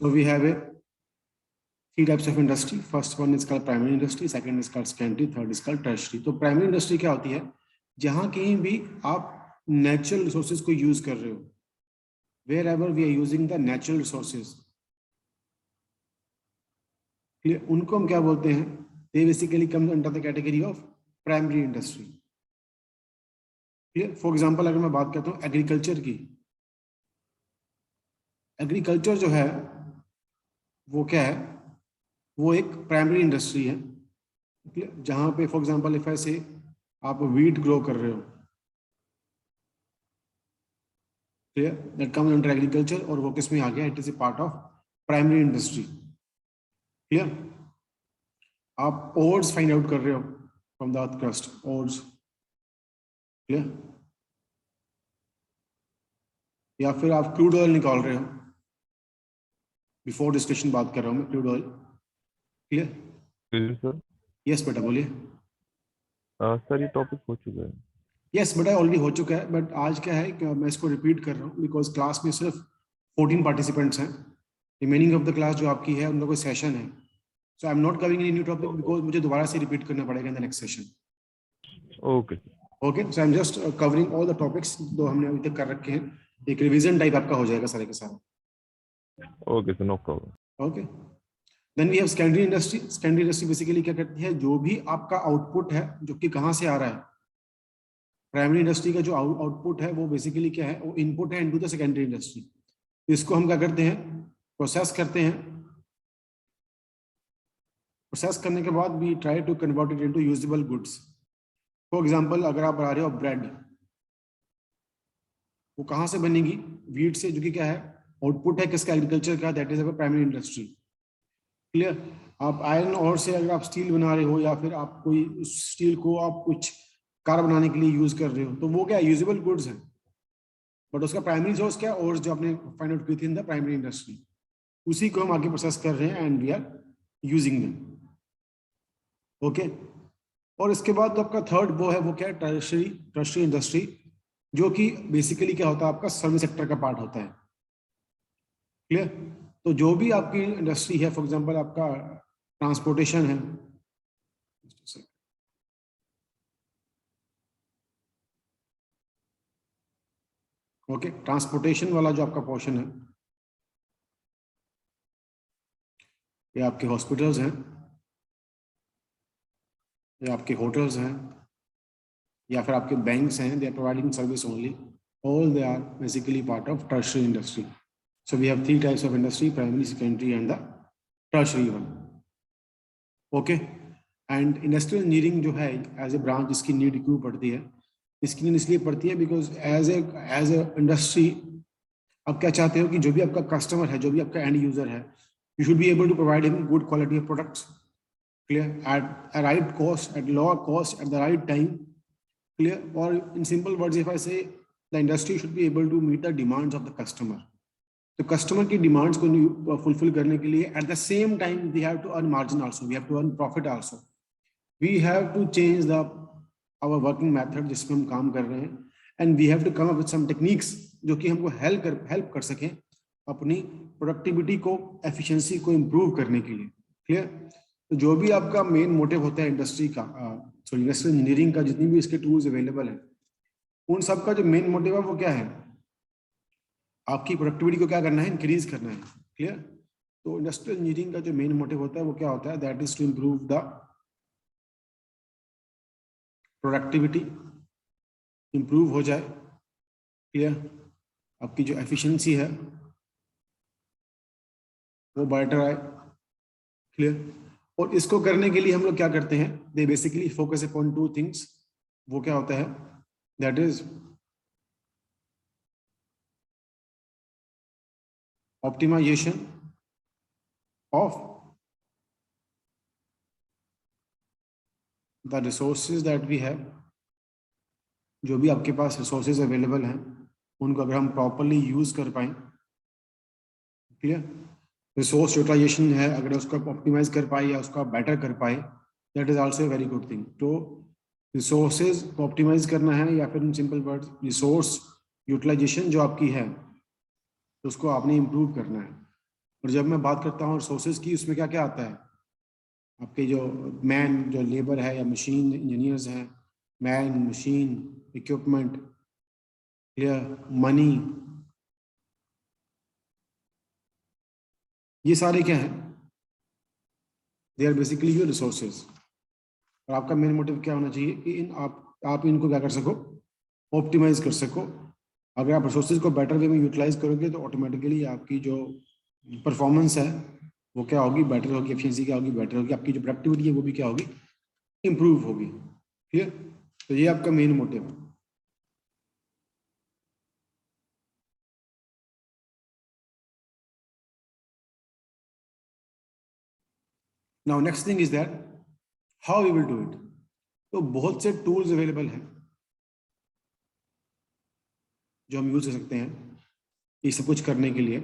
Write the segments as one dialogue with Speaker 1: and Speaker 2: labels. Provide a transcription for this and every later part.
Speaker 1: So we have three types of industry. First one is called primary industry, second is called secondary, third is called tertiary. तो primary industry क्या होती है? जहाँ कहीं भी आप natural resources को use कर रहे हो, wherever we are using the natural resources, उनको हम क्या बोलते हैं? They basically come under the category of primary industry. For example, अगर मैं बात करता हूँ एग्रीकल्चर की, एग्रीकल्चर जो है वो क्या है? वो एक प्राइमरी इंडस्ट्री है, जहां पे फॉर एग्जांपल इफ ऐसे आप वीट ग्रो कर रहे हो, clear, that comes under agriculture, और वो किस में आ गया? It is a part of primary industry. Clear. आप ओर्स फाइंड आउट कर रहे हो from the earth crust, ores, clear, या फिर आप क्रूड ऑयल निकाल रहे हो. बिफोर डिस्कशन बात कर रहा हूं मैं, crude oil. Clear
Speaker 2: sir.
Speaker 1: Yes बेटा बोलिए.
Speaker 2: सर ये टॉपिक हो चुका है.
Speaker 1: यस बेटा ऑलरेडी हो चुका है, बट आज क्या है कि मैं इसको रिपीट कर रहा हूँ बिकॉज क्लास में सिर्फ 14 पार्टिसिपेंट्स हैं. रिमेनिंग ऑफ द क्लास जो आपकी है उनका कोई सेशन है, so I am not covering any new topic because मुझे दोबारा से रिपीट करना पड़ेगा in the next session.
Speaker 2: Okay
Speaker 1: okay, so I am just covering all the topics जो हमने अभी तक कर रखे हैं. एक रिवीजन टाइप आपका हो जाएगा सारे के सारे.
Speaker 2: Okay sir, no problem.
Speaker 1: Okay, then we have secondary industry. Secondary industry basically क्या करती है? जो भी आपका आउटपुट है जो कि कहाँ से आ रहा है, प्राइमरी इंडस्ट्री का जो आउटपुट है वो बेसिकली क्या है? वो इनपुट है इनटू द सेकेंडरी इंडस्ट्री. इसको हम क्या करते हैं? प्रोसेस करते हैं. प्रोसेस करने के बाद we try to convert it into usable goods. For example अगर आप बना रहे हो ब्रेड, वो कहाँ से बनेगी? वीट से, जो कि क्या है? आउटपुट है किसका? एग्रीकल्चर का. That is our primary industry. Clear. आप आयरन और से अगर आप स्टील बना रहे हो या फिर आप कोई स्टील को आप कुछ कार बनाने के लिए यूज कर रहे हो, तो वो क्या यूजेबल गुड्स है, बट उसका प्राइमरी सोर्स क्या? और जो आपने फाइंड आउट की थी इन द प्राइमरी इंडस्ट्री, उसी को हम आगे प्रोसेस कर रहे हैं and we are using them. Okay, और इसके बाद तो आपका थर्ड वो है, वो क्या है? टर्शियरी इंडस्ट्री, जो कि बेसिकली क्या होता है? आपका सर्विस सेक्टर का पार्ट होता है. क्लियर. तो जो भी आपकी इंडस्ट्री है, फॉर एग्जांपल आपका ट्रांसपोर्टेशन है, ओके, ट्रांसपोर्टेशन वाला जो आपका पोर्शन है, ये आपके हॉस्पिटल्स हैं, ये आपके होटल्स हैं, या फिर आपके बैंक्स हैं. They are providing service only. All they are basically part of tertiary industry. So we have three types of industry: primary, secondary and the tertiary one. Okay, and industrial engineering जो है as a branch, इसकी need क्यों पड़ती है? इसकी need इसलिए पड़ती है बिकॉज एज ए इंडस्ट्री आप क्या चाहते हो कि जो भी आपका कस्टमर है, जो भी आपका एंड यूजर है, you should be able to provide him good quality of products. Clear. At a right cost, at lower cost, at the right time. Clear. और in simple words if I say, the industry should be able to meet the demands of the customer. तो customer की demands को fulfil करने के लिए at the same time we have to earn margin also, we have to earn profit also. We have to change the our working method जिसमें हम काम कर रहे हैं, and we have to come up with some techniques जो कि हमको help कर सकें अपनी प्रोडक्टिविटी को, एफिशिएंसी को इम्प्रूव करने के लिए. क्लियर. तो जो भी आपका मेन मोटिव होता है इंडस्ट्री का, इंडस्ट्रियल इंजीनियरिंग का, जितनी भी इसके टूल्स अवेलेबल हैं, उन सब का जो मेन मोटिव है वो क्या है? आपकी प्रोडक्टिविटी को क्या करना है? इंक्रीज करना है. क्लियर. तो इंडस्ट्रियल इंजीनियरिंग का जो मेन मोटिव होता है वो क्या होता है? That is to improve the productivity, improve हो जाए. क्लियर. आपकी जो एफिशिएंसी है वो बेटर आए. क्लियर. और इसको करने के लिए हम लोग क्या करते हैं? They basically focus upon two things. वो क्या होता है? That is optimization of the resources that we have. जो भी आपके पास रिसोर्सेज अवेलेबल हैं उनको अगर हम प्रॉपरली यूज कर पाए. क्लियर. रिसोर्स यूटिलाइजेशन है, अगर उसको ऑप्टिमाइज कर पाए या उसका बेटर कर पाए, that is also a very good thing. तो रिसोर्सेज को ऑप्टिमाइज करना है, या फिर in simple words resource utilization जो आपकी है उसको आपने इम्प्रूव करना है. और जब मैं बात करता हूँ रिसोर्सेज की, उसमें क्या क्या आता है? आपके जो मैन, जो लेबर है या मशीन इंजीनियर्स हैं, man, machine, equipment, clear, money, ये सारे क्या हैं? They are basically your resources. और आपका मेन मोटिव क्या होना चाहिए कि आप इनको क्या कर सको, ऑप्टिमाइज कर सको। अगर आप रिसोर्सेज को बेटर वे में यूटिलाइज करोगे तो ऑटोमेटिकली आपकी जो परफॉर्मेंस है वो क्या होगी, बेटर होगी, एफिशिएंसी क्या होगी, बेटर होगी, आपकी जो प्रोडक्टिविटी है वो भी क्या होगी, इंप्रूव होगी। क्लियर? तो ये आपका मेन मोटिव है। Now next thing is that how we will do it. तो बहुत से टूल्स अवेलेबल हैं जो हम यूज कर सकते हैं ये सब कुछ करने के लिए।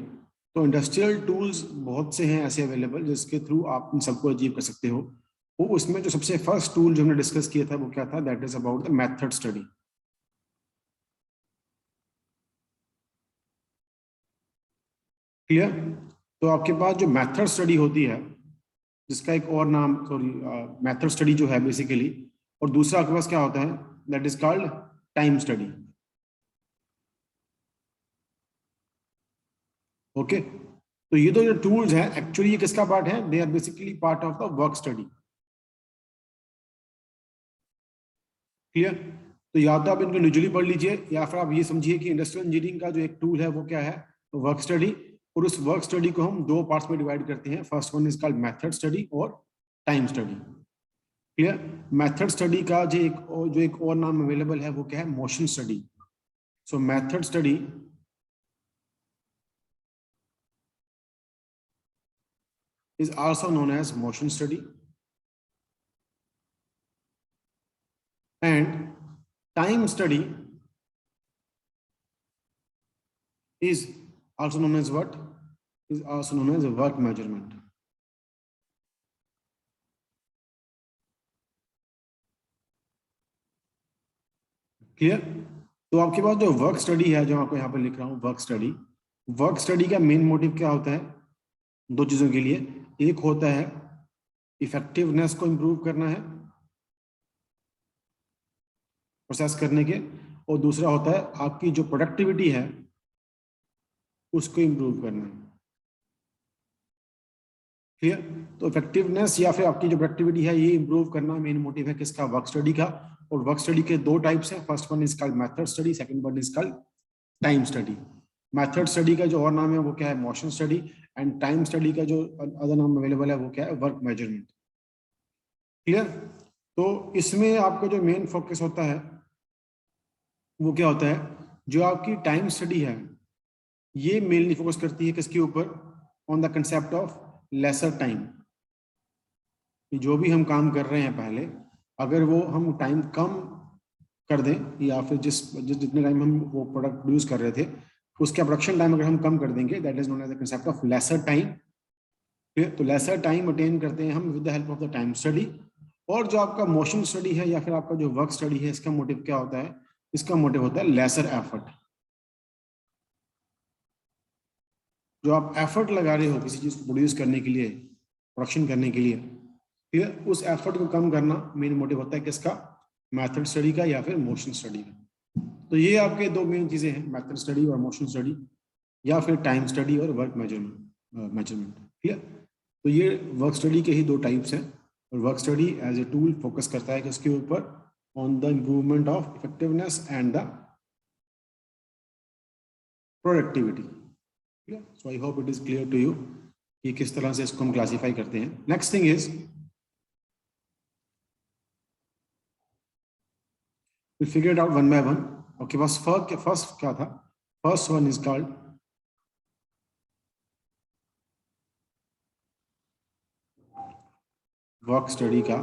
Speaker 1: तो इंडस्ट्रियल टूल्स बहुत से हैं ऐसे अवेलेबल जिसके थ्रू आप इन सबको अचीव कर सकते हो। वो उसमें जो सबसे फर्स्ट टूल जो हमने डिस्कस किया था वो क्या था? That is about the method study. Clear? तो आपके पास जो मेथड स्टडी होती है, जिसका एक और नाम, सॉरी, मेथड स्टडी जो है बेसिकली, और दूसरा आपके पास क्या होता है? That is called time study. Okay, तो ये दो जो टूल्स हैं एक्चुअली ये किसका पार्ट है? They are basically part of the work study. Clear? तो या तो आप इनको इंडिविजुअली पढ़ लीजिए या फिर आप ये समझिए कि इंडस्ट्रियल इंजीनियरिंग का जो एक टूल है वो क्या है? Work study. और उस वर्क स्टडी को हम दो पार्ट्स में डिवाइड करते हैं। First one is called method study और time study. Clear? Method study का जो एक और नाम अवेलेबल है वो क्या है? Motion study. So method study is also known as motion study, and time study is also known as what? Is also known as work measurement. Clear? तो आपके पास जो वर्क स्टडी है, जो आपको यहाँ पर लिख रहा हूँ वर्क स्टडी का मेन मोटिव क्या होता है? दो चीजों के लिए। एक होता है इफेक्टिवनेस को इंप्रूव करना है प्रोसेस करने के, और दूसरा होता है आपकी जो प्रोडक्टिविटी है उसको इंप्रूव करना है। क्लियर? तो इफेक्टिवनेस या फिर आपकी जो प्रोडक्टिविटी है ये इंप्रूव करना मेन मोटिव है किसका? वर्क स्टडी का। और वर्क स्टडी के दो टाइप्स हैं। First one is called method study, second one is called time study. Method study का जो और नाम है वो क्या है? Motion study. And time study का जो अदर नाम अवेलेबल है वो क्या है? Work measurement. क्लियर? तो इसमें आपका जो मेन फोकस होता है वो क्या होता है? जो आपकी टाइम स्टडी है ये मेनली फोकस करती है किसके ऊपर? On the concept of lesser time. जो भी हम काम कर रहे हैं पहले, अगर वो हम टाइम कम कर दें या फिर जितने टाइम हम वो प्रोडक्ट प्रोड्यूस कर रहे थे उसका प्रोडक्शन टाइम अगर हम कम कर देंगे, that is known as the concept of lesser time. तो लेसर टाइम अटेन करते हैं हम with the help of the time study. और जो आपका मोशन स्टडी है या फिर आपका जो वर्क स्टडी है, इसका मोटिव क्या होता है? इसका मोटिव होता है लेसर एफर्ट। जो आप एफर्ट लगा रहे हो किसी चीज को प्रोड्यूस करने के लिए, प्रोडक्शन करने के लिए, ठीक है, उस एफर्ट को कम करना मेन मोटिव होता है किसका? मेथड स्टडी का या फिर मोशन स्टडी का। तो ये आपके दो मेन चीजें हैं, मेथड स्टडी और मोशन स्टडी, या फिर टाइम स्टडी और वर्क मेजरमेंट। ठीक है? तो ये वर्क स्टडी के ही दो टाइप्स हैं। और work study as a tool focus करता है किसके ऊपर? On the improvement of effectiveness and the productivity. ठीक है? So I hope it is clear to you कि किस तरह से इसको हम क्लासीफाई करते हैं। Next thing is we figure it out one by one. Okay, first क्या था? First one is called work study का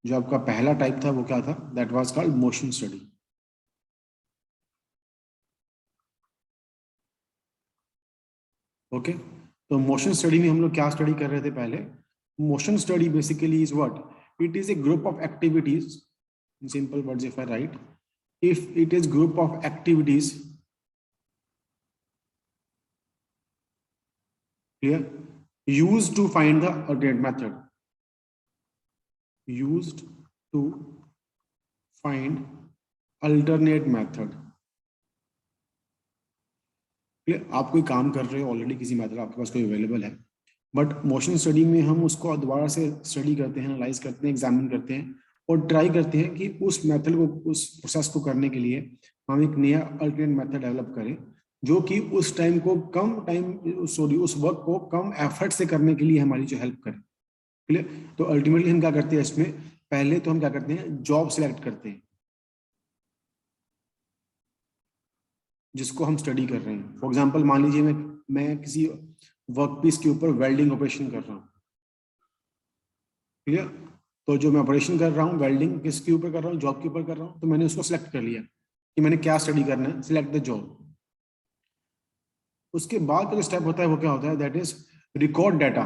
Speaker 1: जो आपका पहला टाइप था वो क्या था? That was called motion study. Okay, तो मोशन स्टडी में हम लोग क्या स्टडी कर रहे थे पहले? Motion study basically is what? It is a group of activities, in simple words if I write, if it is group of activities, clear, used to find the alternate method, used to find alternate method। आप कोई काम कर रहे हो already, किसी method आपके पास कोई available है, बट मोशन स्टडी में हम उसको दोबारा से स्टडी करते हैं, एनालाइज करते हैं, एग्जामिन करते हैं और ट्राई करते हैं कि उस मेथड को, उस प्रोसेस को करने के लिए हम एक नया अल्टरनेट मेथड डेवलप करें जो कि उस टाइम को कम टाइम, सॉरी उस वर्क को कम एफर्ट से करने के लिए हमारी जो हेल्प करे। क्लियर? तो अल्टीमेटली हम क्या करते हैं इसमें, पहले तो हम क्या करते हैं, जॉब सिलेक्ट करते हैं जिसको हम स्टडी कर रहे हैं। फॉर एग्जांपल मान लीजिए मैं किसी वर्क पीस के ऊपर वेल्डिंग ऑपरेशन कर रहा हूँ। क्लियर? तो जो मैं ऑपरेशन कर रहा हूँ वेल्डिंग किसके ऊपर कर रहा हूँ, जॉब के ऊपर कर रहा हूँ, तो मैंने उसको सिलेक्ट कर लिया कि मैंने क्या स्टडी करना है, सिलेक्ट द जॉब। उसके बाद का जो स्टेप होता है वो क्या होता है, that is record data.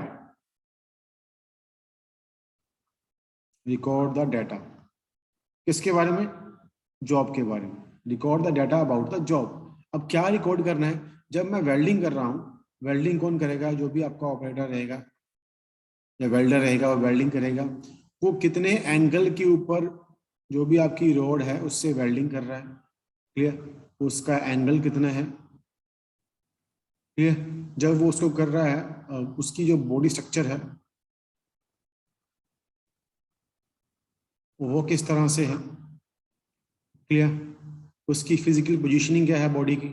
Speaker 1: Record the data किसके बारे में, जॉब के बारे में। Record the data about the job. अब क्या रिकॉर्ड करना है, जब मैं वेल्डिंग कर रहा हूँ, वेल्डिंग कौन करेगा, जो भी आपका ऑपरेटर रहेगा या वेल्डर रहेगा वो वेल्डिंग करेगा, वो कितने एंगल के ऊपर जो भी आपकी रोड है उससे वेल्डिंग कर रहा है। क्लियर? उसका एंगल कितना है। क्लियर? जब वो उसको कर रहा है उसकी जो बॉडी स्ट्रक्चर है वो किस तरह से है। क्लियर? उसकी फिजिकल पोजीशनिंग क्या है बॉडी की।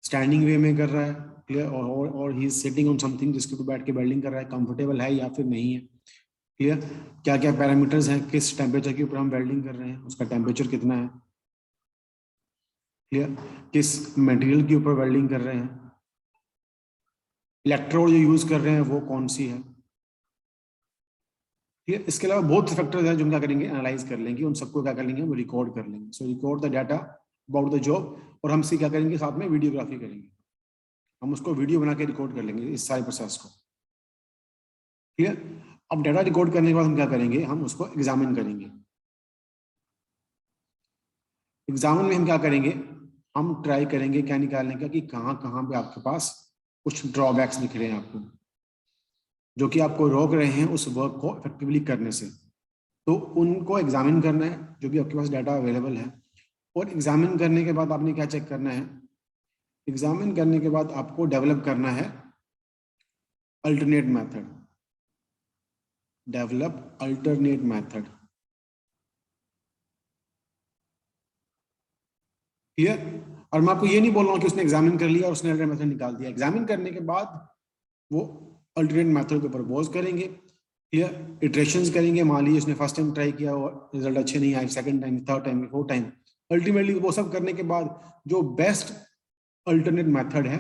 Speaker 1: स्टैंडिंग वे में कर रहा है। क्लियर? और he is sitting on something जिसके ऊपर बैठ के वेल्डिंग कर रहा है, कंफर्टेबल है या फिर नहीं है। क्लियर? क्या क्या पैरामीटर्स हैं, किस टेम्परेचर के ऊपर हम वेल्डिंग कर रहे हैं, उसका टेम्परेचर कितना है। क्लियर? किस मटेरियल के ऊपर वेल्डिंग कर रहे हैं, इलेक्ट्रोड जो यूज कर रहे हैं वो कौन सी है। क्लियर? इसके अलावा बहुत से फैक्टर्स हैं जो हम क्या करेंगे, एनालाइज कर लेंगे, उन सबको क्या कर लेंगे, हम रिकॉर्ड कर लेंगे। सो record the data about the job, और हम क्या करेंगे, साथ में वीडियोग्राफी करेंगे, हम उसको वीडियो बना के रिकॉर्ड कर लेंगे इस सारे प्रोसेस को। क्लियर? अब डाटा रिकॉर्ड करने के बाद हम क्या करेंगे, हम उसको एग्जामिन करेंगे। एग्जामिन में हम क्या करेंगे, हम ट्राई करेंगे क्या निकालने का कि कहाँ कहाँ पे आपके पास कुछ ड्रॉबैक्स दिख रहे हैं आपको, जो कि आपको रोक रहे हैं उस वर्क को इफेक्टिवली करने से। तो उनको एग्जामिन करना है जो भी आपके पास डाटा अवेलेबल है। और एग्जामिन करने के बाद आपने क्या चेक करना है, एग्जामिन करने के बाद आपको डेवलप करना है alternate method. Develop alternate method. Clear? और मैं आपको ये नहीं बोल रहा हूँ कि उसने एग्जामिन कर लिया और उसने अल्टरनेट मेथड निकाल दिया। एग्जामिन करने के बाद वो अल्टरनेट मेथड को प्रपोज करेंगे। क्लियर? इटरेशंस करेंगे, मान लीजिए उसने फर्स्ट टाइम ट्राई किया और रिजल्ट अच्छे नहीं आए, second time, third time, fourth time, ultimately वो सब करने के बाद जो बेस्ट अल्टरनेट मेथड है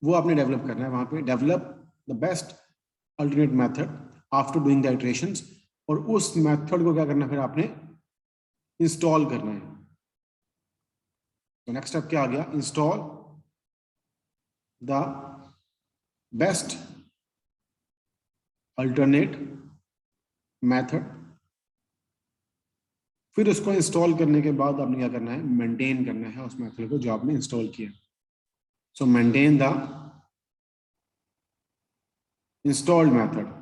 Speaker 1: वो आपने डेवलप करना है। वहां पे develop the best alternate method after doing the iterations, और उस मेथड को क्या करना है, फिर आपने इंस्टॉल करना है। तो नेक्स्ट स्टेप क्या आ गया, install the best alternate method. फिर उसको इंस्टॉल करने के बाद आपने क्या करना है, मेंटेन करना है उस मेथड को जो आपने इंस्टॉल किया। सो maintain the installed method.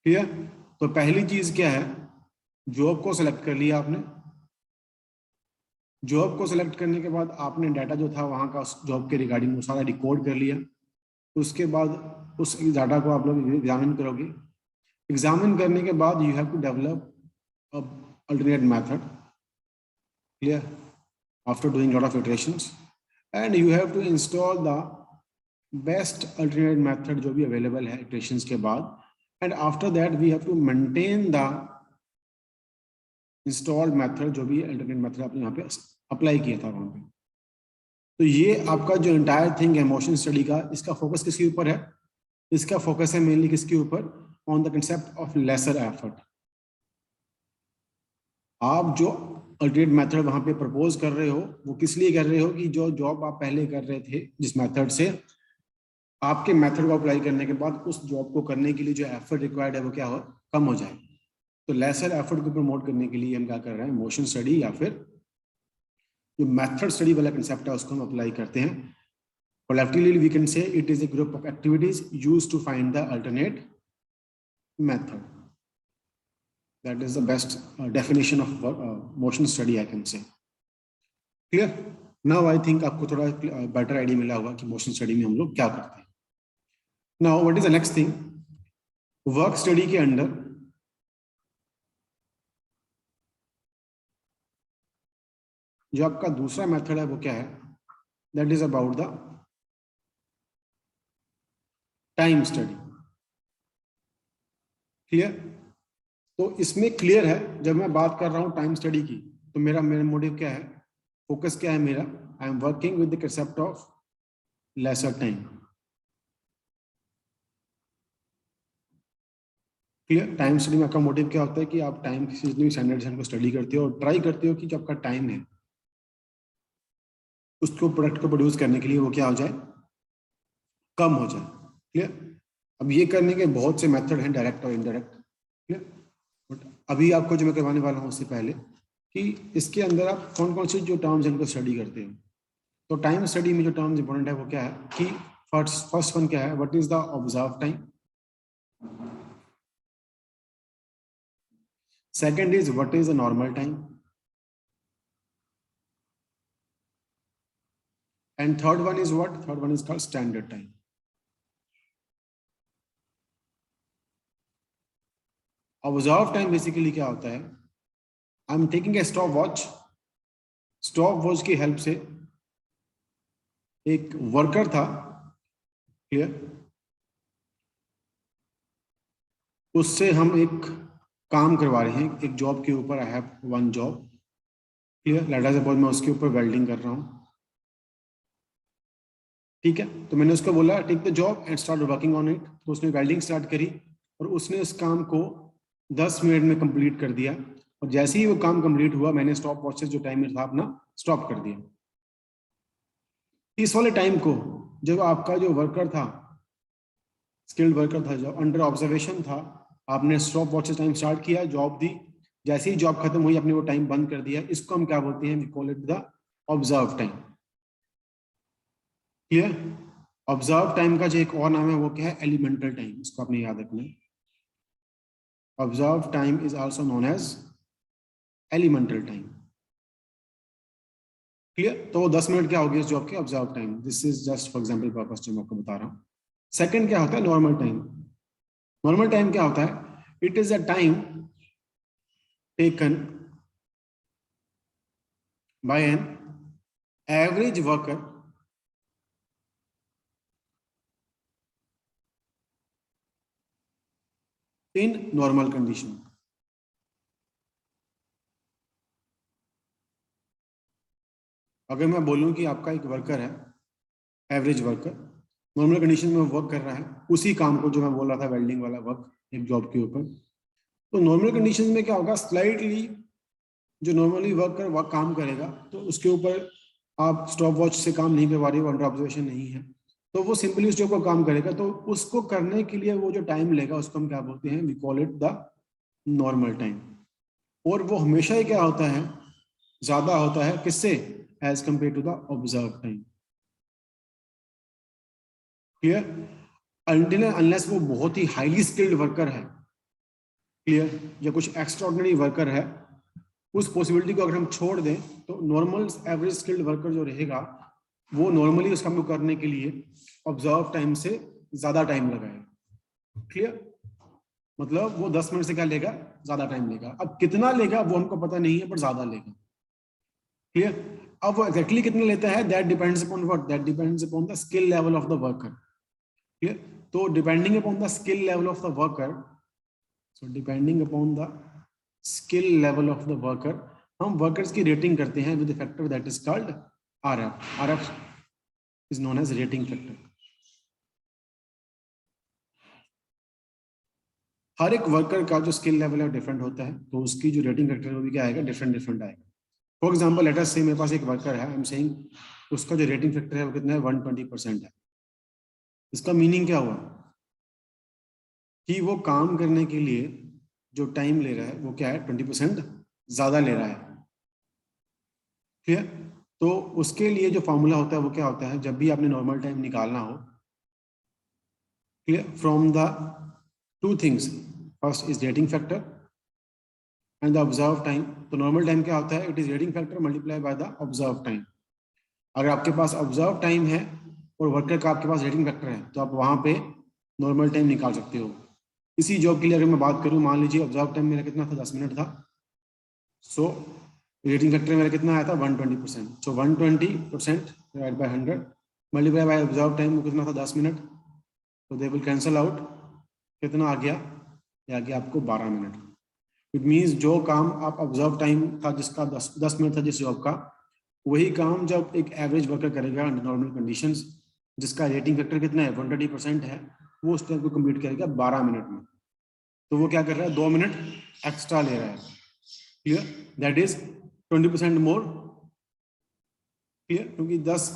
Speaker 1: Clear? तो पहली चीज क्या है, जॉब को सिलेक्ट कर लिया आपने। जॉब को सिलेक्ट करने के बाद आपने डाटा जो था वहां का उस जॉब के रिगार्डिंग वो सारा रिकॉर्ड कर लिया। उसके बाद उस डाटा को आप लोग एग्जामिन करोगे। एग्जामिन करने के बाद you have to develop alternate method. Clear? After doing lot of iterations, and you have to install the best alternate method जो भी अवेलेबल है इटरेशंस के बाद, and after that we have to maintain the installed method जो भी alternate method आपने यहाँ पे अप्लाई किया था वहां पे। तो ये आपका जो एंटायर थिंग है मोशन स्टडी का, इसका फोकस किसके ऊपर है, इसका फोकस है मेनली किसके ऊपर, on the concept of lesser effort. आप जो अल्टरनेट मेथड वहां पे प्रपोज कर रहे हो वो किस लिए कर रहे हो, कि जो जॉब आप पहले कर रहे थे जिस मेथड से, आपके मेथड को अप्लाई करने के बाद उस जॉब को करने के लिए जो एफर्ट रिक्वायर्ड है वो क्या हो, कम हो जाए। तो लेसर एफर्ट को प्रमोट करने के लिए हम क्या कर रहे हैं, मोशन स्टडी या फिर जो मेथड स्टडी वाला कंसेप्ट है उसको हम अप्लाई करते हैं। Collectively we can say it is a group of activities used to find the alternate method. That is the best definition of motion study I can say. Clear? Now I think आपको थोड़ा better idea मिला होगा कि motion study में हम लोग क्या करते हैं. Now what is the next thing? Work study के अंदर जो आपका दूसरा मेथड है वो क्या है? That is about the time study. Clear? तो इसमें क्लियर है, जब मैं बात कर रहा हूं टाइम स्टडी की तो मेरा मोटिव क्या है, फोकस क्या है मेरा? I am working with the concept of lesser time. Clear? Time study में आपका मोटिव क्या होता है कि आप टाइम की जितनी स्टैंडर्ड को स्टडी करते हो और ट्राई करते हो कि जो आपका टाइम है उसको प्रोडक्ट को प्रोड्यूस करने के लिए वो क्या हो जाए, कम हो जाए. क्लियर? अब ये करने के बहुत से मेथड हैं, डायरेक्ट और इनडायरेक्ट. क्लियर? बट अभी आपको जो मैं करवाने वाला हूँ उससे पहले कि इसके अंदर आप कौन कौन से जो टर्म्स इनको स्टडी करते हो. तो टाइम स्टडी में जो टर्म्स इंपॉर्टेंट है वो क्या है कि फर्स्ट वन क्या है, what is the observe time. Second is what is the normal time. And third one is what? Third one is called standard time. Observe time basically क्या होता है, I am taking a stop watch. Stop watch की help से एक worker था, clear, उससे हम एक काम करवा रहे हैं एक जॉब के ऊपर. I have one job. Clear? Let us suppose मैं उसके ऊपर वेल्डिंग कर रहा हूं. ठीक है? तो मैंने उसको बोला take the job and start working on it. तो उसने वेल्डिंग स्टार्ट करी और उसने उस काम को 10 मिनट में कंप्लीट कर दिया. और जैसे ही वो काम कंप्लीट हुआ मैंने स्टॉप वॉच से जो टाइमर था अपना स्टॉप कर दिया. इस वाले टाइम को जब आपका जो वर्कर था, स्किल्ड वर्कर था, जो अंडर ऑब्जर्वेशन था, आपने स्टॉप वॉच से टाइम स्टार्ट किया, जॉब दी, जैसे ही जॉब खत्म हुई आपने वो टाइम बंद कर दिया. इसको हम क्या बोलते हैं? We call it the observe time. Clear? Observe time का जो एक और नाम है वो क्या है? Elemental time. इसको आपने याद रखना है. Observe time is also known as elemental time. Clear? तो 10 मिनट क्या होगी इस जॉब के? Observe time. This is just for example purpose जो मैं आपको बता रहा हूं. सेकंड क्या होता है? Normal time. नॉर्मल टाइम क्या होता है? It is a time taken by an average worker in normal condition. अगर मैं बोलूं कि आपका एक वर्कर है, एवरेज वर्कर, नॉर्मल कंडीशन में वर्क कर रहा है उसी काम को जो मैं बोल रहा था वेल्डिंग वाला वर्क एक जॉब के ऊपर, तो नॉर्मल कंडीशन में क्या होगा? स्लाइटली जो नॉर्मली वर्कर वर्क काम करेगा तो उसके ऊपर आप स्टॉप वॉच से काम नहीं करवा रहे हो, अंडर ऑब्जर्वेशन नहीं है, तो वो सिंपली उस जॉब को काम करेगा. तो उसको करने के लिए वो जो टाइम लेगा उसको हम क्या बोलते हैं? We call it the normal time. और वो हमेशा ही क्या होता है? ज्यादा होता है किससे? As compare to the observe time. Clear? Until unless वो बहुत ही हाईली स्किल्ड वर्कर है, क्लियर, या कुछ एक्स्ट्राऑर्डिनरी वर्कर है, उस पॉसिबिलिटी को अगर हम छोड़ दें तो नॉर्मल एवरेज स्किल्ड वर्कर जो रहेगा वो नॉर्मली उस काम को करने के लिए ऑब्जर्व टाइम से ज्यादा टाइम लगाएगा. क्लियर? मतलब वो 10 मिनट से क्या लेगा? ज्यादा टाइम लेगा. अब कितना लेगा वो हमको पता नहीं है, पर ज्यादा लेगा. क्लियर? अब वो एक्जैक्टली कितना लेता है? That depends upon what? That depends upon the skill level of the worker. Clear? तो depending upon the skill level of the worker, so depending upon the skill level of the worker, हम workers की rating करते हैं with factor that is called RF. RF is known as rating factor. हर एक worker का जो skill level है different होता है, तो उसकी जो रेटिंग फैक्टर है वो भी क्या आएगा? डिफरेंट डिफरेंट आएगा. फॉर एग्जाम्पल लेट अस से मेरे पास एक वर्कर है, आई एम सेइंग उसका जो रेटिंग फैक्टर है वो कितना है? 120% है. इसका मीनिंग क्या हुआ? कि वो काम करने के लिए जो टाइम ले रहा है वो क्या है? 20% ज्यादा ले रहा है. क्लियर? तो उसके लिए जो फॉर्मूला होता है वो क्या होता है, जब भी आपने नॉर्मल टाइम निकालना हो, clear, from the two things, first is rating factor and the observe time. तो नॉर्मल टाइम क्या होता है, it is rating factor multiply by the observe time. अगर आपके पास ऑब्जर्व टाइम है और वर्कर का आपके पास रेटिंग फैक्टर है, तो आप वहां पे नॉर्मल टाइम निकाल सकते हो। इसी जॉब के लिए अगर मैं बात करूं, मान लीजिए ऑब्जर्व टाइम मेरा कितना था, 10 मिनट था। सो रेटिंग फैक्टर मेरा कितना आया था, 120%। सो 120% divide by 100 multiply by observe time, वो कितना था, 10 मिनट। तो दे विल कैंसल आउट, कितना आ गया, ये आ गया आपको 12 मिनट। इट मीन्स जो काम आप ऑब्जर्व टाइम था जिसका 10 मिनट था जिस जॉब का, वही काम जब एक एवरेज वर्कर करेगा अंडर नॉर्मल कंडीशंस, जिसका रेटिंग फैक्टर कितना है, 120% है, वो उस टाइम को कंप्लीट करेगा 12 मिनट में। तो वो क्या कर रहा है, 2 मिनट एक्स्ट्रा ले रहा है। Clear, that is 20% more. Clear, क्योंकि 10,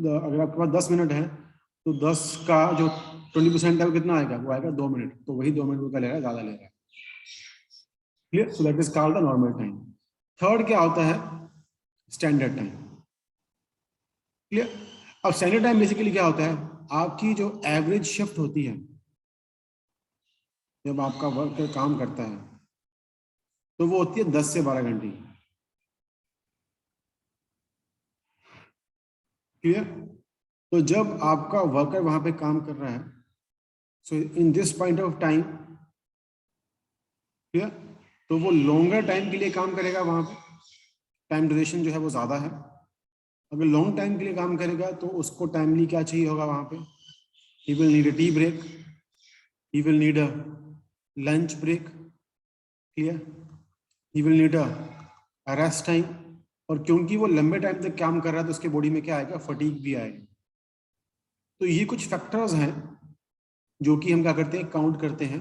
Speaker 1: अगर आपके पास 10 मिनट है तो 10 का जो 20% है वो कितना आएगा, वो आएगा 2 मिनट। तो वही 2 मिनट वो क्या ले रहा है, ज्यादा ले रहा है। Clear, so that is called the normal time. Third क्या होता है, स्टैंडर्ड टाइम। क्लियर, अब स्टैंडर्ड टाइम बेसिकली क्या होता है, आपकी जो एवरेज शिफ्ट होती है, जब आपका वर्कर काम करता है तो वो होती है 10 से 12 घंटे। क्लियर, तो जब आपका वर्कर वहां पे काम कर रहा है, so in this point of time, clear, तो वो लॉन्गर टाइम के लिए काम करेगा, वहां पे टाइम ड्यूरेशन जो है वो ज्यादा है। अगर लॉन्ग टाइम के लिए काम करेगा तो उसको टाइमली क्या चाहिए होगा वहां पे, he will need a tea break, he will need a lunch break, clear, he will need a rest time। और क्योंकि वो लंबे टाइम तक काम कर रहा है तो उसके बॉडी में क्या आएगा, फटीग भी आएगा। तो ये कुछ फैक्टर्स हैं जो कि हम क्या करते हैं, काउंट करते हैं।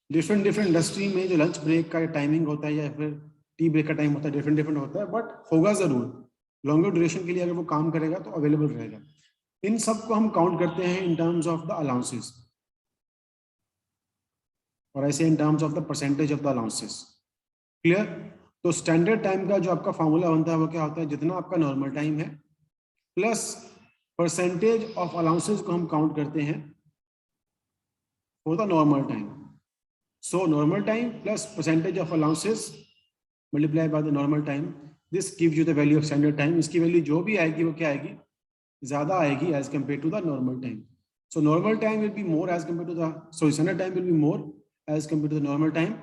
Speaker 1: डिफरेंट डिफरेंट इंडस्ट्री में जो लंच ब्रेक का टाइमिंग होता है या फिर टी ब्रेक का टाइम होता है, डिफरेंट डिफरेंट होता है, बट होगा जरूर। लॉन्गर ड्यूरेशन के लिए अगर वो काम करेगा तो अवेलेबल रहेगा। इन सब को हम काउंट करते हैं in terms of the allowances, और ऐसे in terms of the percentage of the allowances. Clear, तो स्टैंडर्ड टाइम का जो आपका फॉर्मूला बनता है वो क्या होता है, जितना आपका नॉर्मल टाइम है प्लस परसेंटेज ऑफ अलाउंसेस को हम काउंट करते हैं for the normal time. So normal time plus percentage of allowances multiply by the normal time, this gives you the value of standard time. इसकी value जो भी आएगी वो क्या आएगी, ज्यादा आएगी as compare to the normal time. So normal time will be more as compare to the, sorry standard time will be more as compare to the normal time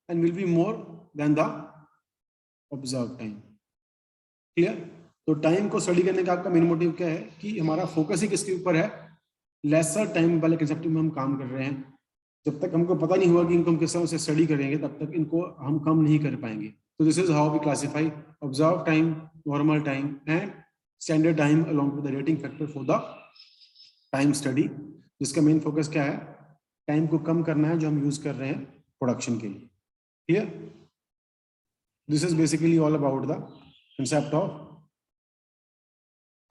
Speaker 1: and will be more than the observe time. Clear, तो time को study करने का आपका main motive क्या है कि हमारा focus ही किसके ऊपर है, लेसर टाइम वाले कंसेप्ट में हम काम कर रहे हैं। जब तक हमको पता नहीं हुआ कि इनको हम किस तरह से स्टडी करेंगे तब तक इनको हम कम नहीं कर पाएंगे। तो this is how we classify observe time, normal time and standard time along with the rating factor for the time study, जिसका मेन फोकस क्या है, टाइम को कम करना है जो हम यूज कर रहे हैं प्रोडक्शन के लिए। Clear, this is basically all about the concept of